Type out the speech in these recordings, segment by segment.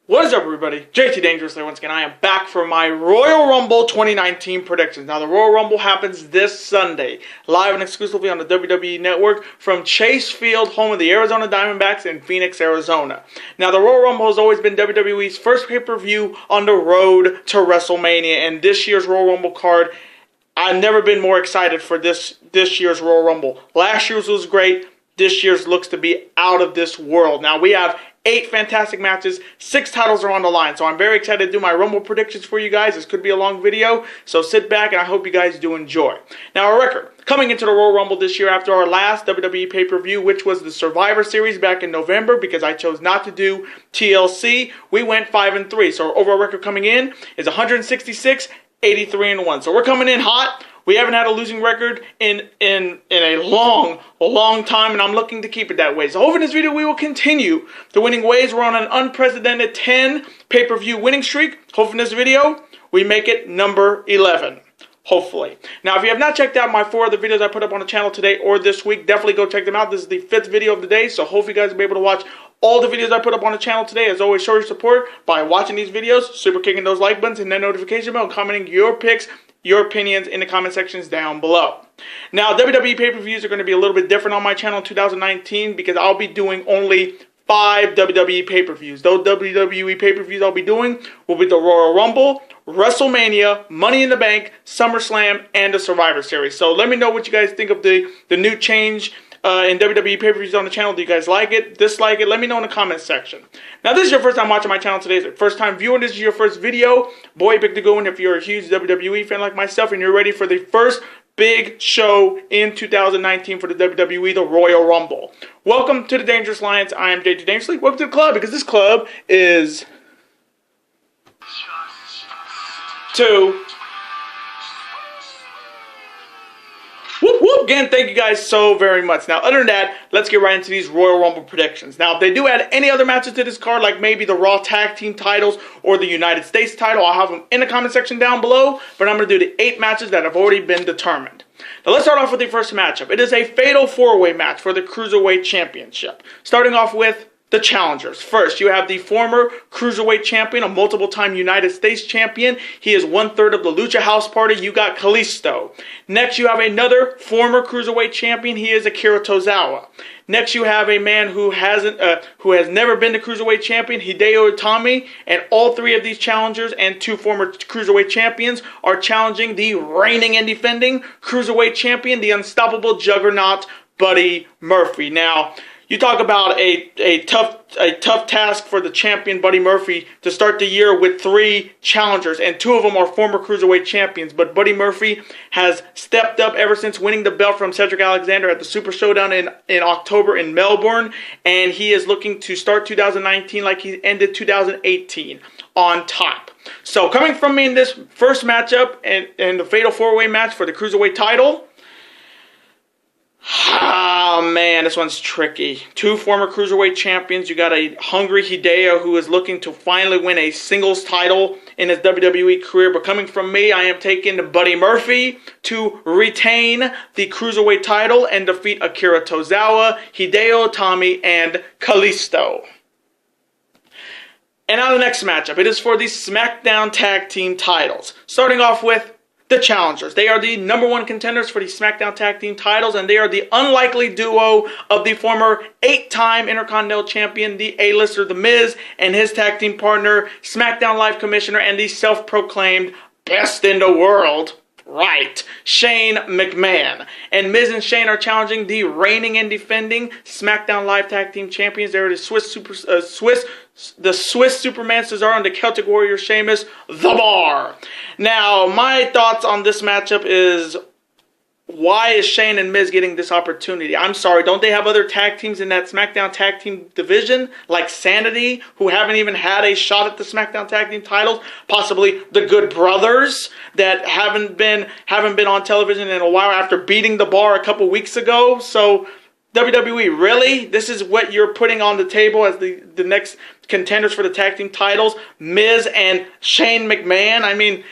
What is up, everybody? JT Dangerous here once again. I am back for my Royal Rumble 2019 predictions. Now, the Royal Rumble happens this Sunday, live and exclusively on the WWE Network from Chase Field, home of the Arizona Diamondbacks in Phoenix, Arizona. Now, the Royal Rumble has always been WWE's first pay-per-view on the road to WrestleMania, and this year's Royal Rumble card, I've never been more excited for this year's Royal Rumble. Last year's was great. This year's looks to be out of this world. Now, we have 8 fantastic matches, 6 titles are on the line, so I'm very excited to do my Rumble predictions for you guys. This could be a long video, so sit back and I hope you guys do enjoy. Now, our record, coming into the Royal Rumble this year after our last WWE pay-per-view, which was the Survivor Series back in November, because I chose not to do TLC, we went 5-3, so our overall record coming in is 166, 83-1, so we're coming in hot. We haven't had a losing record in a long time, and I'm looking to keep it that way. So hopefully in this video we will continue the winning ways. We're on an unprecedented 10 pay-per-view winning streak. Hopefully in this video we make it number 11. Hopefully. Now, if you have not checked out my 4 other videos I put up on the channel today or this week, definitely go check them out. This is the 5th video of the day, so hopefully you guys will be able to watch all the videos I put up on the channel today. As always, show your support by watching these videos, super kicking those like buttons and that notification bell, and commenting your picks, your opinions in the comment sections down below. Now, WWE pay-per-views are going to be a little bit different on my channel in 2019 because I'll be doing only 5 WWE pay-per-views. Those WWE pay-per-views I'll be doing will be the Royal Rumble, WrestleMania, Money in the Bank, SummerSlam, and the Survivor Series. So let me know what you guys think of the new change in WWE pay-per-views on the channel. Do you guys like it, dislike it? Let me know in the comments section. Now, this is your first time watching my channel today. It's your first time viewing. This is your first video. Boy, pick the good one if you're a huge WWE fan like myself and you're ready for the first big show in 2019 for the WWE, the Royal Rumble. Welcome to the Dangerous Alliance. I am JT Dangerously. Welcome to the club, because this club is 2. Whoop, whoop. Again, thank you guys so very much. Now, other than that, let's get right into these Royal Rumble predictions. Now, if they do add any other matches to this card, like maybe the Raw Tag Team titles or the United States title, I'll have them in the comment section down below. But I'm going to do the 8 matches that have already been determined. Now, let's start off with the first matchup. It is a fatal 4-way match for the Cruiserweight Championship. Starting off with the challengers. First, you have the former Cruiserweight Champion, a multiple-time United States Champion. He is 1/3 of the Lucha House Party. You got Kalisto. Next, you have another former Cruiserweight Champion. He is Akira Tozawa. Next, you have a man who has never been the Cruiserweight Champion, Hideo Itami. And all 3 of these challengers and 2 former Cruiserweight Champions are challenging the reigning and defending Cruiserweight Champion, the unstoppable juggernaut, Buddy Murphy. Now, you talk about a tough task for the champion, Buddy Murphy, to start the year with 3 challengers, and 2 of them are former Cruiserweight champions. But Buddy Murphy has stepped up ever since winning the belt from Cedric Alexander at the Super Showdown in October in Melbourne, and he is looking to start 2019 like he ended 2018 on top. So coming from me in this first matchup and the Fatal 4-Way match for the Cruiserweight title, oh man, this one's tricky. 2 former Cruiserweight champions. You got a hungry Hideo who is looking to finally win a singles title in his WWE career. But coming from me, I am taking Buddy Murphy to retain the Cruiserweight title and defeat Akira Tozawa, Hideo Itami, and Kalisto. And now the next matchup. It is for the SmackDown Tag Team titles. Starting off with the challengers. They are the #1 contenders for the SmackDown Tag Team titles, and they are the unlikely duo of the former 8-time Intercontinental Champion, the A-lister, The Miz, and his tag team partner, SmackDown Live Commissioner, and the self-proclaimed best in the world, right, Shane McMahon. And Miz and Shane are challenging the reigning and defending SmackDown Live Tag Team Champions. They are the Swiss Superman Cesaro and the Celtic Warrior Sheamus, The Bar. Now, my thoughts on this matchup is, why is Shane and Miz getting this opportunity? I'm sorry, don't they have other tag teams in that SmackDown Tag Team division, like Sanity, who haven't even had a shot at the SmackDown Tag Team titles? Possibly the Good Brothers, that haven't been on television in a while after beating The Bar a couple weeks ago. So, WWE, really? This is what you're putting on the table as the next contenders for the tag team titles? Miz and Shane McMahon? I mean,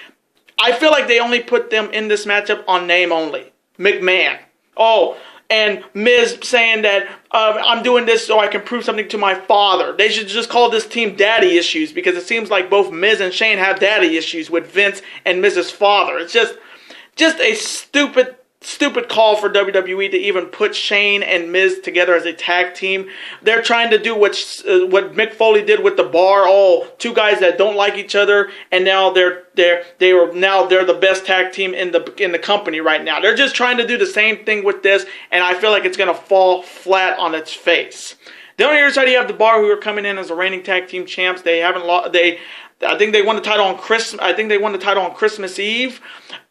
I feel like they only put them in this matchup on name only. McMahon. Oh, and Miz saying that I'm doing this so I can prove something to my father. They should just call this team Daddy Issues, because it seems like both Miz and Shane have daddy issues with Vince and Miz's father. It's just a stupid call for WWE to even put Shane and Miz together as a tag team. They're trying to do what Mick Foley did with the Bar. Oh, two guys that don't like each other, and now they're the best tag team in the company right now. They're just trying to do the same thing with this, and I feel like it's gonna fall flat on its face. The only other side, you have the Bar, who are coming in as the reigning tag team champs. They haven't lost. I think they won the title on Christmas Eve,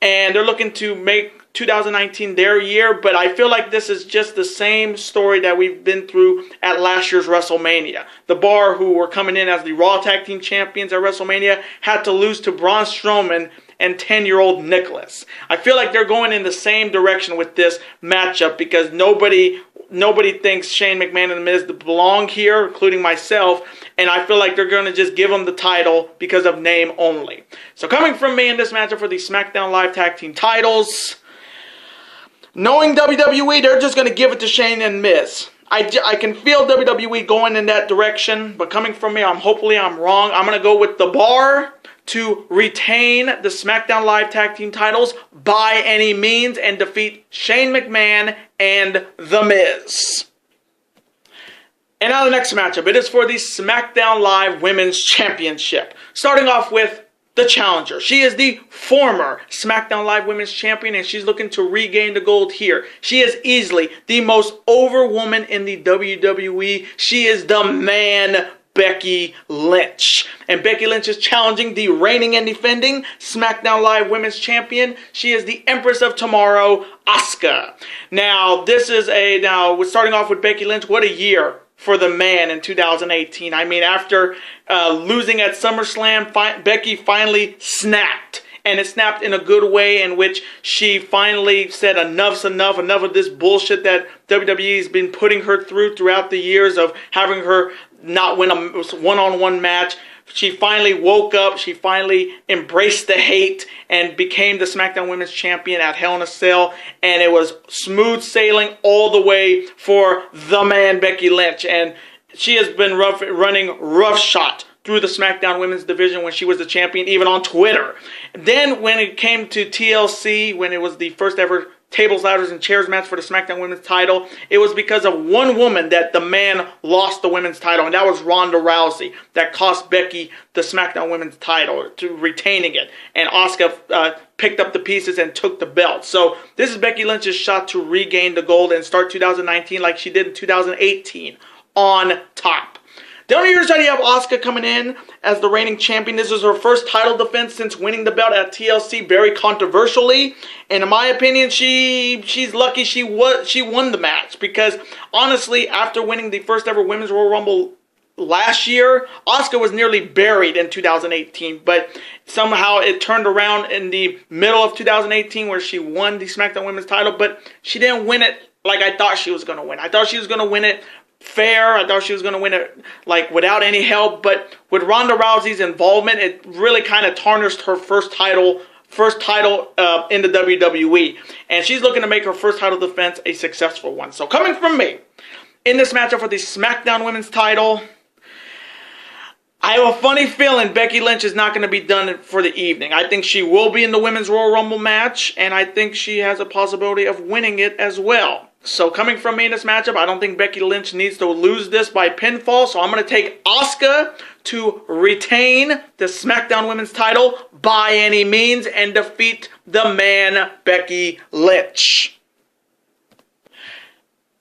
and they're looking to make 2019 their year, but I feel like this is just the same story that we've been through at last year's WrestleMania. The Bar, who were coming in as the Raw Tag Team Champions at WrestleMania, had to lose to Braun Strowman and 10-year-old Nicholas. I feel like they're going in the same direction with this matchup, because nobody thinks Shane McMahon and The Miz belong here, including myself, and I feel like they're going to just give them the title because of name only. So coming from me in this matchup for the SmackDown Live Tag Team titles, knowing WWE, they're just going to give it to Shane and Miz. I can feel WWE going in that direction, but coming from me, hopefully I'm wrong. I'm going to go with the Bar to retain the SmackDown Live Tag Team titles by any means and defeat Shane McMahon and The Miz. And now the next matchup. It is for the SmackDown Live Women's Championship. Starting off with the challenger. She is the former SmackDown Live Women's Champion, and she's looking to regain the gold here. She is easily the most over woman in the WWE. She is the man, Becky Lynch. And Becky Lynch is challenging the reigning and defending SmackDown Live Women's Champion. She is the Empress of Tomorrow, Asuka. Now, we're starting off with Becky Lynch. What a year for the man in 2018. I mean, after losing at SummerSlam, Becky finally snapped. And it snapped in a good way, in which she finally said enough's enough of this bullshit that WWE has been putting her throughout the years of having her not win a one-on-one match. She finally woke up. She finally embraced the hate and became the SmackDown Women's Champion at Hell in a Cell. And it was smooth sailing all the way for the man, Becky Lynch. And she has been running roughshod through the SmackDown Women's division when she was the champion, even on Twitter. Then when it came to TLC, when it was the first ever tables, ladders, and chairs match for the SmackDown Women's title, it was because of one woman that the man lost the women's title, and that was Ronda Rousey, that cost Becky the SmackDown Women's title, to retaining it. And Asuka picked up the pieces and took the belt. So this is Becky Lynch's shot to regain the gold and start 2019 like she did in 2018 on top. Down here, you have Asuka coming in as the reigning champion. This is her first title defense since winning the belt at TLC very controversially. And in my opinion, she's lucky she won the match, because honestly, after winning the first ever Women's Royal Rumble last year, Asuka was nearly buried in 2018, but somehow it turned around in the middle of 2018 where she won the SmackDown Women's title, but she didn't win it like I thought she was going to win. I thought she was going to win it fair. I thought she was going to win it like without any help, but with Ronda Rousey's involvement, it really kind of tarnished her first title in the WWE, and she's looking to make her first title defense a successful one. So coming from me in this matchup for the SmackDown Women's title, I have a funny feeling Becky Lynch is not going to be done for the evening. I think she will be in the Women's Royal Rumble match, and I think she has a possibility of winning it as well. So coming from me in this matchup, I don't think Becky Lynch needs to lose this by pinfall, so I'm going to take Asuka to retain the SmackDown Women's title by any means and defeat the man, Becky Lynch.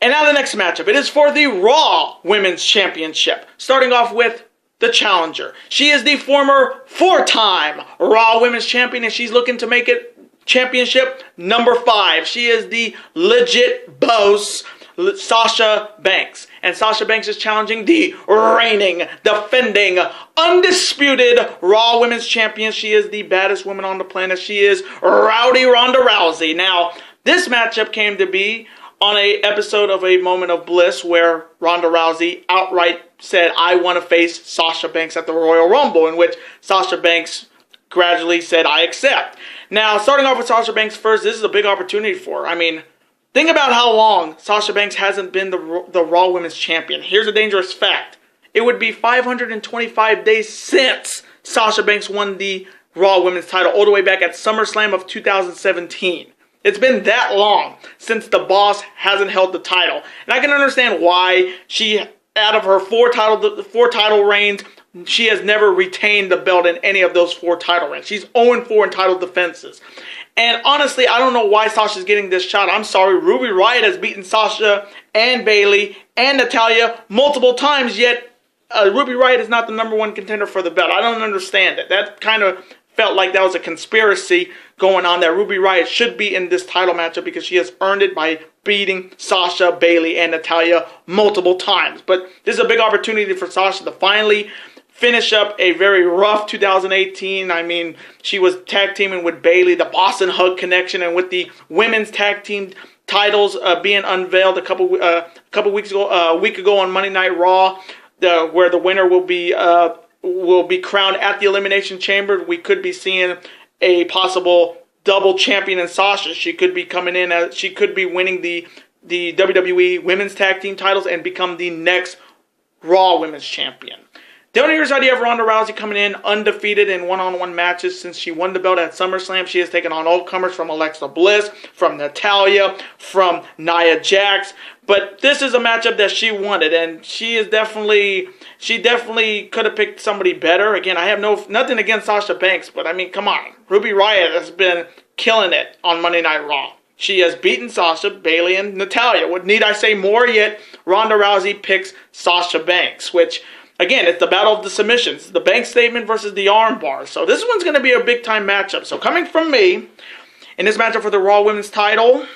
And now the next matchup. It is for the Raw Women's Championship. Starting off with the challenger. She is the former 4-time Raw Women's Champion, and she's looking to make it championship number 5. She is the legit boss, Sasha Banks. And Sasha Banks is challenging the reigning, defending, undisputed Raw Women's Champion. She is the baddest woman on the planet. She is Rowdy Ronda Rousey. Now, this matchup came to be on an episode of A Moment of Bliss where Ronda Rousey outright said, I want to face Sasha Banks at the Royal Rumble, in which Sasha Banks gradually said, I accept. Now, starting off with Sasha Banks first, this is a big opportunity for her. I mean, Think about how long Sasha Banks hasn't been the Raw Women's Champion. Here's a dangerous fact. It would be 525 days since Sasha Banks won the Raw Women's title all the way back at SummerSlam of 2017. It's been that long since the boss hasn't held the title. And I can understand why she, out of her four title reigns, she has never retained the belt in any of those 4 title reigns. She's 0-4 in title defenses. And honestly, I don't know why Sasha's getting this shot. I'm sorry, Ruby Riott has beaten Sasha and Bayley and Natalya multiple times, yet Ruby Riott is not the number 1 contender for the belt. I don't understand it. That kind of felt like that was a conspiracy going on, that Ruby Riott should be in this title matchup because she has earned it by beating Sasha, Bayley, and Natalya multiple times. But this is a big opportunity for Sasha to finally finish up a very rough 2018. I mean, she was tag teaming with Bayley, the Boston Hug Connection, and with the women's tag team titles being unveiled a couple weeks ago, a week ago on Monday Night Raw, where the winner will be crowned at the Elimination Chamber. We could be seeing a possible double champion in Sasha. She could be coming in as she could be winning the WWE Women's Tag Team titles and become the next Raw Women's Champion. The only year's idea of Ronda Rousey coming in undefeated in one-on-one matches since she won the belt at SummerSlam. She has taken on all comers from Alexa Bliss, from Natalya, from Nia Jax. But this is a matchup that she wanted, and she definitely could have picked somebody better. Again, I have nothing against Sasha Banks, but I mean, come on. Ruby Riott has been killing it on Monday Night Raw. She has beaten Sasha, Bayley, and Natalya. What need I say more? Yet Ronda Rousey picks Sasha Banks, which, again, it's the battle of the submissions. The Banks statement versus the armbar. So this one's going to be a big-time matchup. So coming from me, in this matchup for the Raw Women's title,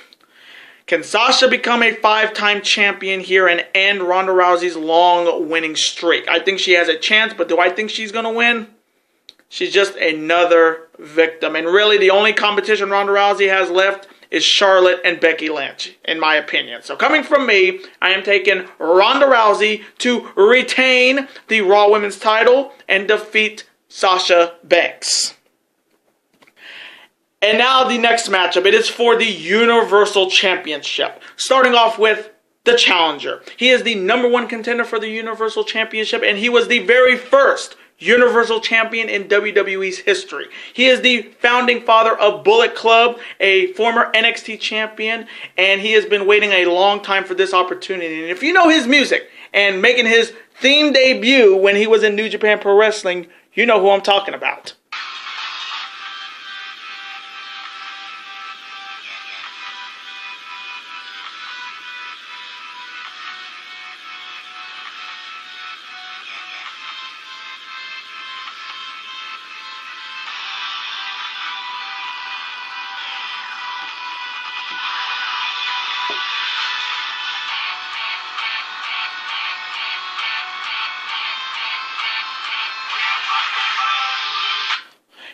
can Sasha become a 5-time champion here and end Ronda Rousey's long winning streak? I think she has a chance, but do I think she's going to win? She's just another victim. And really, the only competition Ronda Rousey has left is Charlotte and Becky Lynch, in my opinion. So coming from me, I am taking Ronda Rousey to retain the Raw Women's title and defeat Sasha Banks. And now the next matchup. It is for the Universal Championship. Starting off with the challenger. He is the number 1 contender for the Universal Championship, and he was the very first Universal Champion in WWE's history. He is the founding father of Bullet Club, a former NXT champion, and he has been waiting a long time for this opportunity. And if you know his music and making his theme debut when he was in New Japan Pro Wrestling, you know who I'm talking about.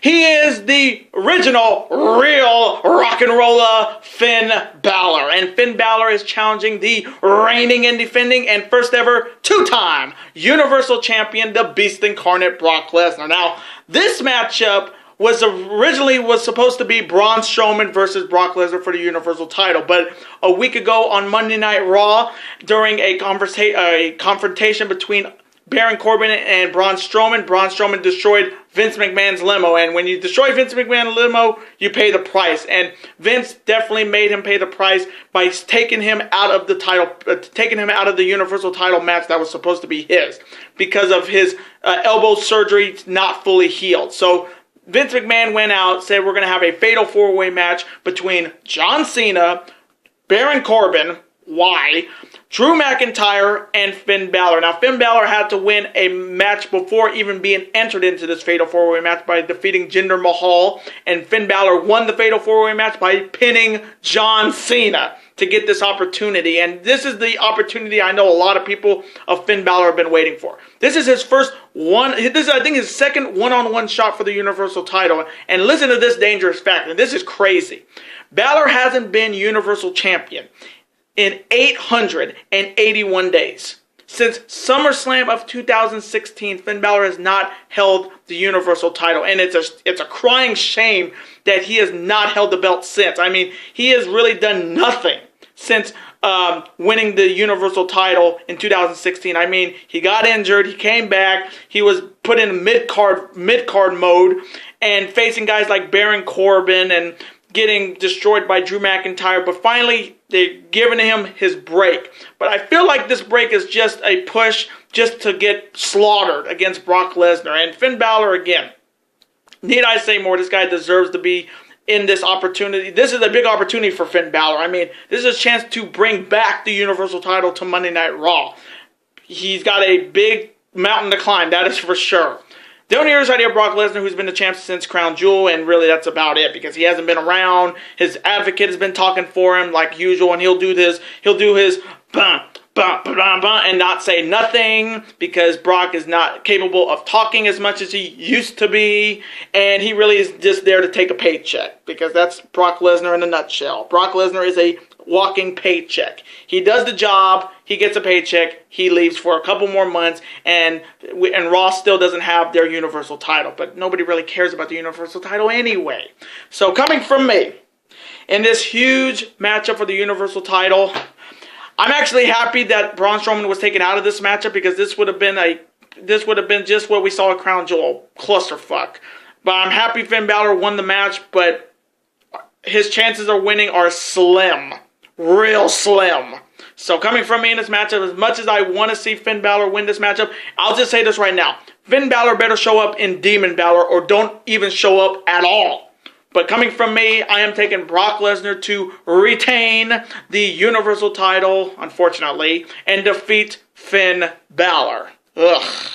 He is the original, real rock and roller Finn Balor. And Finn Balor is challenging the reigning and defending and first ever 2-time Universal Champion, the Beast Incarnate Brock Lesnar. Now, this matchup was supposed to be Braun Strowman versus Brock Lesnar for the Universal title. But a week ago on Monday Night Raw, during a confrontation between Baron Corbin and Braun Strowman destroyed Vince McMahon's limo. And when you destroy Vince McMahon's limo, you pay the price. And Vince definitely made him pay the price by taking him out of the Universal title match that was supposed to be his because of his elbow surgery not fully healed. So Vince McMahon went out, said we're going to have a fatal 4-way match between John Cena, Baron Corbin, Drew McIntyre, and Finn Balor. Now, Finn Balor had to win a match before even being entered into this Fatal 4-Way match by defeating Jinder Mahal, and Finn Balor won the Fatal 4-Way match by pinning John Cena to get this opportunity. And this is the opportunity I know a lot of people of Finn Balor have been waiting for. This is his first one. This is, I think, his second one-on-one shot for the Universal title. And listen to this dangerous fact, and this is crazy. Balor hasn't been Universal Champion in 881 days. Since SummerSlam of 2016, Finn Balor has not held the Universal title. And it's a crying shame that he has not held the belt since. I mean, he has really done nothing since winning the Universal title in 2016. I mean, he got injured, he came back, he was put in mid-card mode, and facing guys like Baron Corbin and getting destroyed by Drew McIntyre, but finally they're giving him his break. But I feel like this break is just a push just to get slaughtered against Brock Lesnar. And Finn Balor, again, need I say more? This guy deserves to be in this opportunity. This is a big opportunity for Finn Balor. I mean, this is a chance to bring back the Universal title to Monday Night Raw. He's got a big mountain to climb, that is for sure. The only other side of Brock Lesnar, who's been the champ since Crown Jewel, and really that's about it, because he hasn't been around. His advocate has been talking for him like usual, and he'll do his bah, bah, bah, bah, bah, and not say nothing, because Brock is not capable of talking as much as he used to be, and he really is just there to take a paycheck, because that's Brock Lesnar in a nutshell. Brock Lesnar is a walking paycheck. He does the job, he gets a paycheck, he leaves for a couple more months, and Raw still doesn't have their Universal title, but nobody really cares about the Universal title anyway. So coming from me, in this huge matchup for the Universal title, I'm actually happy that Braun Strowman was taken out of this matchup, because this would have been just what we saw at Crown Jewel, clusterfuck. But I'm happy Finn Balor won the match, but his chances of winning are slim. Real slim. So coming from me in this matchup, as much as I want to see Finn Balor win this matchup, I'll just say this right now. Finn Balor better show up in Demon Balor, or don't even show up at all. But coming from me, I am taking Brock Lesnar to retain the Universal title, unfortunately, and defeat Finn Balor. Ugh.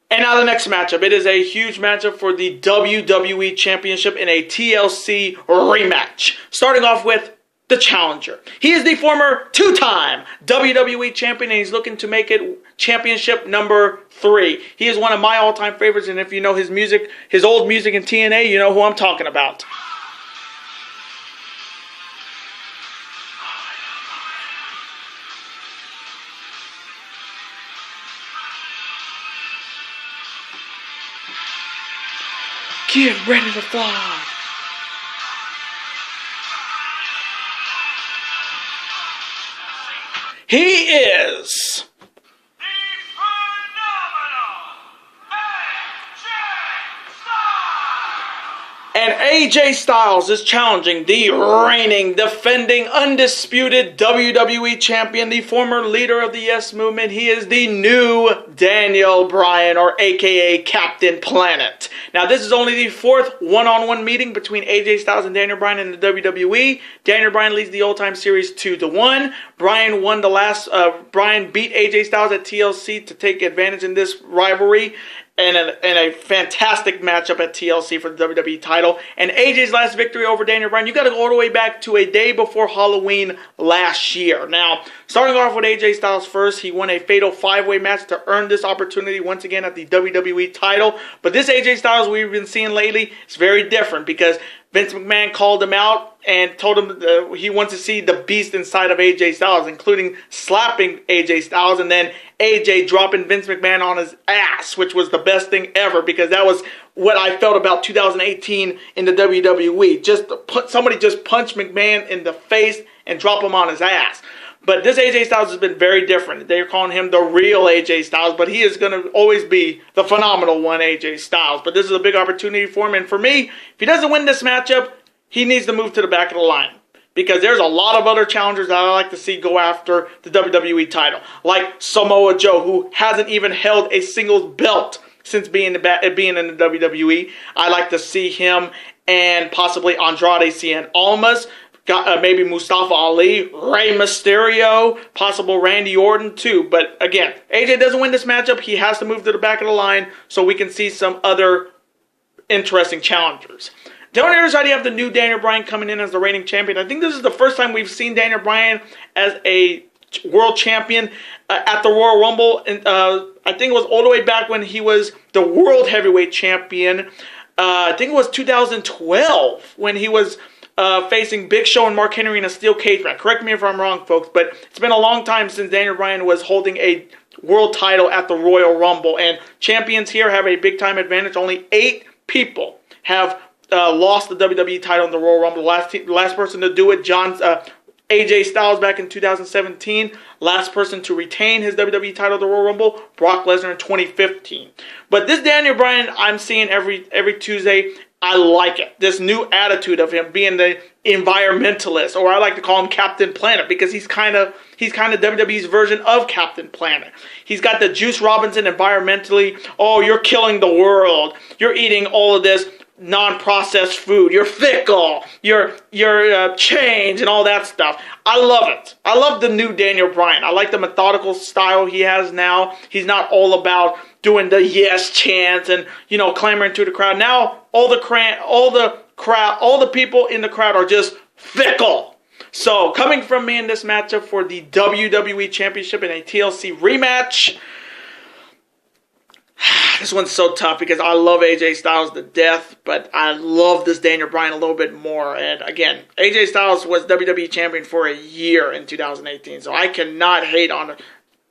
And now the next matchup. It is a huge matchup for the WWE Championship in a TLC rematch. Starting off with the challenger. He is the former two-time WWE champion, and he's looking to make it championship number 3. He is one of my all-time favorites, and if you know his music, his old music in TNA, you know who I'm talking about. Get ready to fly. He is and AJ Styles is challenging the reigning, defending, undisputed WWE champion, the former leader of the Yes Movement. He is the new Daniel Bryan, or aka Captain Planet. Now, this is only the 4th one-on-one meeting between AJ Styles and Daniel Bryan in the WWE. Daniel Bryan leads the old-time series 2-1. Bryan won the last. Bryan beat AJ Styles at TLC to take advantage in this rivalry. And a fantastic matchup at TLC for the WWE title. And AJ's last victory over Daniel Bryan, you got to go all the way back to a day before Halloween last year. Now, starting off with AJ Styles first, he won a fatal 5-way match to earn this opportunity once again at the WWE title. But this AJ Styles we've been seeing lately is very different, because Vince McMahon called him out and told him he wants to see the beast inside of AJ Styles, including slapping AJ Styles and then AJ dropping Vince McMahon on his ass, which was the best thing ever, because that was what I felt about 2018 in the WWE. Somebody just punch McMahon in the face and drop him on his ass. But this AJ Styles has been very different. They're calling him the real AJ Styles, but he is going to always be the phenomenal one, AJ Styles. But this is a big opportunity for him. And for me, if he doesn't win this matchup, he needs to move to the back of the line, because there's a lot of other challengers that I like to see go after the WWE title, like Samoa Joe, who hasn't even held a single belt since being in the WWE. I like to see him and possibly Andrade Cien Almas. Maybe Mustafa Ali, Rey Mysterio, possible Randy Orton too. But again, AJ doesn't win this matchup. He has to move to the back of the line so we can see some other interesting challengers. Down the other side, you have the new Daniel Bryan coming in as the reigning champion. I think this is the first time we've seen Daniel Bryan as a world champion at the Royal Rumble. And I think it was all the way back when he was the world heavyweight champion. I think it was 2012 when he was facing Big Show and Mark Henry in a steel cage match. Correct me if I'm wrong, folks, but it's been a long time since Daniel Bryan was holding a world title at the Royal Rumble. And champions here have a big-time advantage. Only 8 people have lost the WWE title in the Royal Rumble. The last person to do it, AJ Styles back in 2017. Last person to retain his WWE title at the Royal Rumble, Brock Lesnar in 2015. But this Daniel Bryan I'm seeing every Tuesday, I like it. This new attitude of him being the environmentalist, or I like to call him Captain Planet, because he's kind of WWE's version of Captain Planet. He's got the Juice Robinson environmentally. Oh, you're killing the world. You're eating all of this non-processed food. You're fickle. You're changed and all that stuff. I love it. I love the new Daniel Bryan. I like the methodical style he has now. He's not all about doing the yes chants and clamoring to the crowd. Now all the people in the crowd are just fickle. So coming from me in this matchup for the WWE Championship in a TLC rematch. This one's so tough because I love AJ Styles to death, but I love this Daniel Bryan a little bit more. And again, AJ Styles was WWE Champion for a year in 2018, so I cannot hate on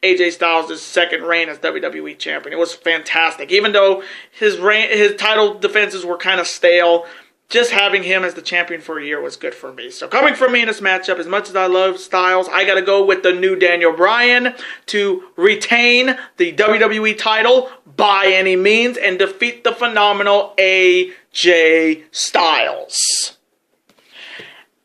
AJ Styles' second reign as WWE Champion. It was fantastic. Even though his title defenses were kind of stale, just having him as the champion for a year was good for me. So coming from me in this matchup, as much as I love Styles, I got to go with the new Daniel Bryan to retain the WWE title by any means and defeat the phenomenal AJ Styles.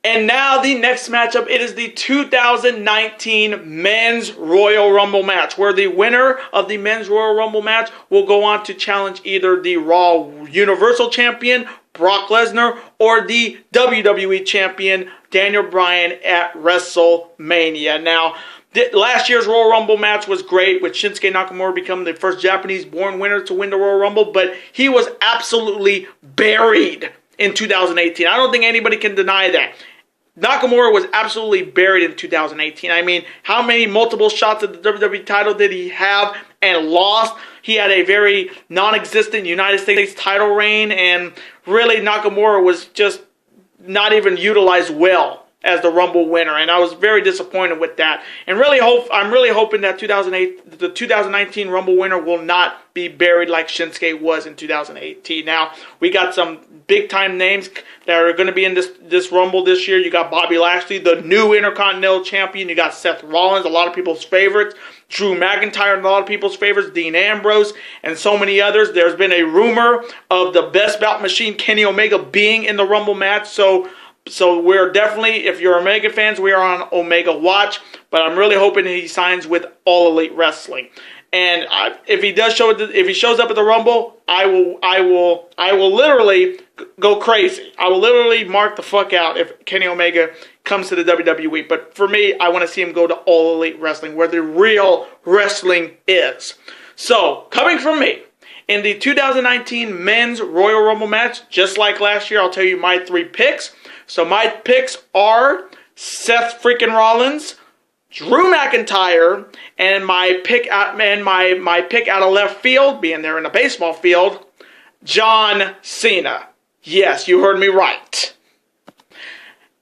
And now the next matchup, it is the 2019 Men's Royal Rumble match, where the winner of the Men's Royal Rumble match will go on to challenge either the Raw Universal Champion, Brock Lesnar, or the WWE Champion, Daniel Bryan, at WrestleMania. Now, last year's Royal Rumble match was great, with Shinsuke Nakamura becoming the first Japanese-born winner to win the Royal Rumble, but he was absolutely buried in 2018. I don't think anybody can deny that. Nakamura was absolutely buried in 2018. I mean, how many multiple shots at the WWE title did he have and lost? He had a very non-existent United States title reign, and really Nakamura was just not even utilized well as the Rumble winner, and I was very disappointed with that. And I'm really hoping that the 2019 Rumble winner will not be buried like Shinsuke was in 2018. Now, we got some big-time names that are going to be in this Rumble this year. You got Bobby Lashley, the new Intercontinental Champion. You got Seth Rollins, a lot of people's favorites. Drew McIntyre, a lot of people's favorites. Dean Ambrose, and so many others. There's been a rumor of the Best Bout Machine, Kenny Omega, being in the Rumble match. So we're definitely, if you're Omega fans, we are on Omega watch. But I'm really hoping he signs with All Elite Wrestling. And if he shows up at the Rumble, I will literally go crazy. I will literally mark the fuck out if Kenny Omega comes to the WWE. But for me, I want to see him go to All Elite Wrestling, where the real wrestling is. So, coming from me, in the 2019 Men's Royal Rumble match, just like last year, I'll tell you my 3 picks. So my picks are Seth freaking Rollins, Drew McIntyre, and my pick out of left field, being there in a baseball field, John Cena. Yes, you heard me right.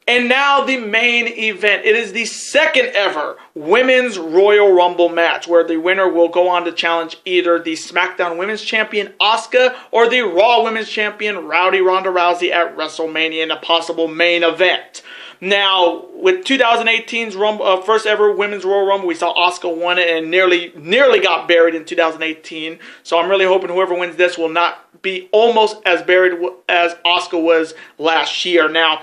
And now the main event. It is the second ever Women's Royal Rumble match, where the winner will go on to challenge either the SmackDown Women's Champion, Asuka, or the Raw Women's Champion, Rowdy Ronda Rousey, at WrestleMania in a possible main event. Now, with 2018's first ever Women's Royal Rumble, we saw Asuka won it and nearly got buried in 2018. So I'm really hoping whoever wins this will not be almost as buried as Asuka was last year. Now,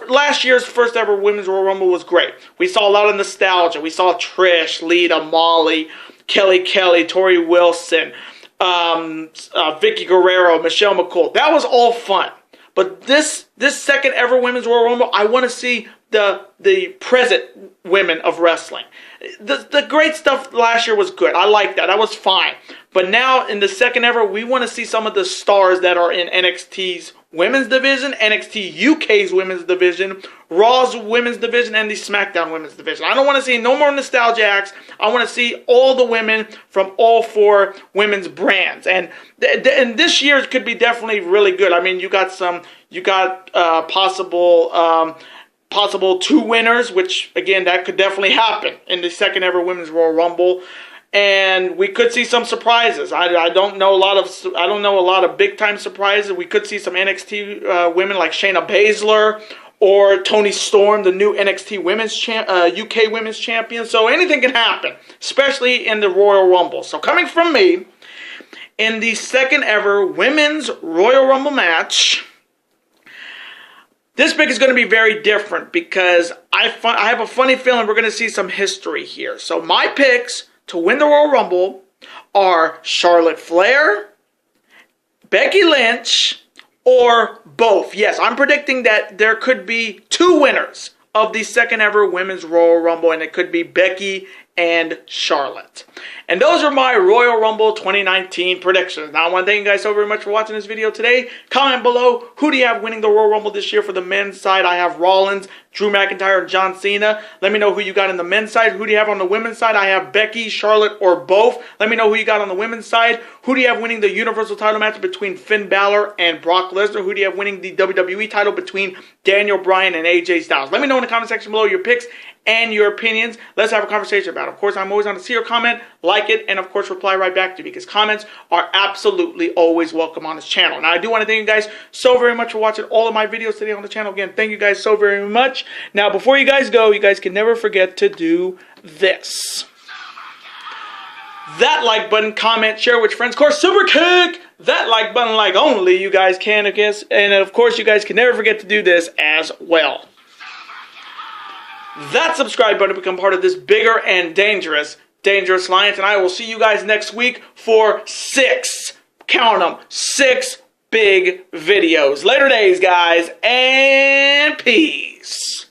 last year's first ever Women's Royal Rumble was great. We saw a lot of nostalgia. We saw Trish, Lita, Molly, Kelly, Tori Wilson, Vicky Guerrero, Michelle McCool. That was all fun. But this second ever Women's Royal Rumble, I want to see the present women of wrestling. The great stuff last year was good. I like that. That was fine. But now in the second ever, we want to see some of the stars that are in NXT's women's division, NXT UK's women's division, Raw's women's division, and the SmackDown women's division. I don't want to see no more nostalgia acts. I want to see all the women from all 4 women's brands. And this year could be definitely really good. I mean, you got possible 2 winners, which again, that could definitely happen in the second ever Women's Royal Rumble. And we could see some surprises. I don't know a lot of big time surprises. We could see some NXT women like Shayna Baszler or Toni Storm, the new NXT UK Women's Champion. So anything can happen, especially in the Royal Rumble. So coming from me, in the second ever Women's Royal Rumble match, this pick is going to be very different because I have a funny feeling we're going to see some history here. So my picks to win the Royal Rumble are Charlotte Flair, Becky Lynch, or both. Yes, I'm predicting that there could be 2 winners of the second ever Women's Royal Rumble, and it could be Becky and Charlotte. And those are my Royal Rumble 2019 predictions. Now, I want to thank you guys so very much for watching this video today. Comment below, who do you have winning the Royal Rumble this year? For the men's side, I have Rollins, Drew McIntyre, and John Cena. Let me know who you got in the men's side. Who do you have on the women's side? I have Becky, Charlotte, or both. Let me know who you got on the women's side. Who do you have winning the Universal title match between Finn Balor and Brock Lesnar? Who do you have winning the WWE title between Daniel Bryan and AJ Styles? Let me know in the comment section below your picks and your opinions. Let's have a conversation about it. Of course, I'm always on to see your comment, like it, and of course reply right back to you, because comments are absolutely always welcome on this channel. Now, I do want to thank you guys so very much for watching all of my videos today on the channel. Again, thank you guys so very much. Now, before you guys go, you guys can never forget to do this. That like button, comment, share with your friends. Of course, super kick that like button like only you guys can, I guess. And of course, you guys can never forget to do this as well. That subscribe button to become part of this bigger and dangerous alliance. And I will see you guys next week for 6, count them, 6 big videos. Later days, guys, and peace.